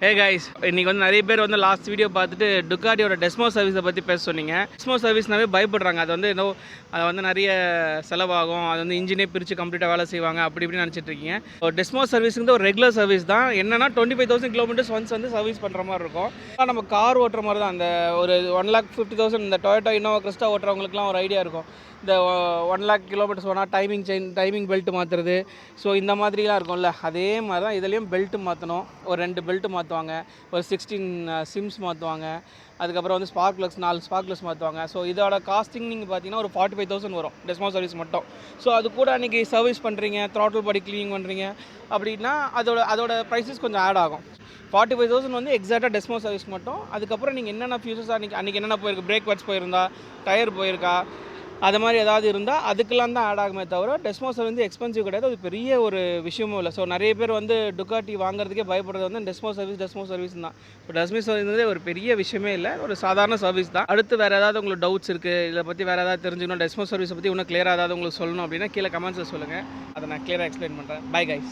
Hey guys, இன்றைக்கி வந்து நிறைய பேர் வந்து லாஸ்ட் வீடியோ பார்த்துட்டு டுக்காட்டியோட டெஸ்மோ சர்வீஸை பற்றி பேச சொன்னீங்க. டெஸ்மோ சர்வீஸ்னாவே பயப்படுறாங்க. அது வந்து ஏதோ அது வந்து நிறைய செலவாகும், அது வந்து இன்ஜினே பிரித்து கம்ப்ளீட்டாக வேலை செய்வாங்க அப்படி இப்படின்னு நினச்சிட்டு இருக்கீங்க. டெஸ்மோ சர்வீஸுங்கிறது ஒரு ரெகுலர் சர்வீஸ் தான். என்னன்னா 25,000 கிலோமீட்டர்ஸ் ஒன்ஸ் வந்து சர்வீஸ் பண்ணுற மாதிரி இருக்கும். நம்ம கார் ஓட்டுற மாதிரி தான். அந்த ஒரு 1,50,000 இந்த டொயோட்டா இன்னோவா கிறிஸ்டா ஓட்டுறவங்களுக்குலாம் ஒரு ஐடியா இருக்கும். இந்த 1,00,000 கிலோமீட்டர்ஸ் போனால் டைமிங் பெல்ட் மாற்றுறது, ஸோ இந்த மாதிரிலாம் இருக்கும்ல, அதே மாதிரி தான் இதுலேயும் பெல்ட்டு மாற்றணும். ஒரு 2 பெல்ட்டு மாற்றுவாங்க, ஒரு 16 சிம்ஸ் மாற்றுவாங்க, அதுக்கப்புறம் வந்து ஸ்பார்க் ப்ளக்ஸ் 4 ஸ்பார்க் ப்ளக்ஸ் மாற்றுவாங்க. ஸோ இதோட காஸ்டிங் நீங்கள் பார்த்தீங்கன்னா ஒரு 45,000 வரும் டெஸ்மோ சர்வீஸ் மட்டும். ஸோ அது கூட அன்றைக்கி சர்வீஸ் பண்ணுறீங்க, த்ராட்டில் பாடி க்ளீனிங் பண்ணுறீங்க அப்படின்னா அதோட ப்ரைஸஸ் கொஞ்சம் ஆட் ஆகும். 45,000 வந்து எக்ஸாக்டாக டெஸ்மோ சர்வீஸ் மட்டும். அதுக்கப்புறம் நீங்கள் என்னென்ன ஃபியூச்சர்ஸ் அன்றைக்கி என்னென்ன போயிருக்கு, பிரேக் பேட்ஸ் போயிருந்தா, டயர் போயிருக்கா, அது மாதிரி ஏதாவது இருந்தால் அதுக்கெல்லாம் தான் ஆட் ஆகுமே தவிர டெஸ்மோ சர்வீஸ் வந்து எக்ஸ்பென்சிவ் கிடையாது. அது பெரிய ஒரு விஷயமும் இல்லை. ஸோ நிறைய பேர் வந்து டுக்காட்டி வாங்குறதுக்கே பயப்படுறது வந்து டெஸ்மோ சர்வீஸ் தான். இப்போ டெஸ்மோ சர்வீஸ் வந்து ஒரு பெரிய விஷயமே இல்லை, ஒரு சாதாரண சர்வீஸ் தான். அடுத்து வேறு ஏதாவது உங்களுக்கு டவுட்ஸ் இருக்குது, இதை பற்றி வேறு ஏதாவது தெரிஞ்சுக்கணும், டெஸ்மோ சர்வீஸை பற்றி இன்னும் கிளியராக ஏதாவது உங்களுக்கு சொல்லணும் அப்படின்னா கீழே கமெண்ட்ஸில் சொல்லுங்கள், அதை நான் கிளியராக எக்ஸ்பிளைன் பண்ணுறேன். Bye guys.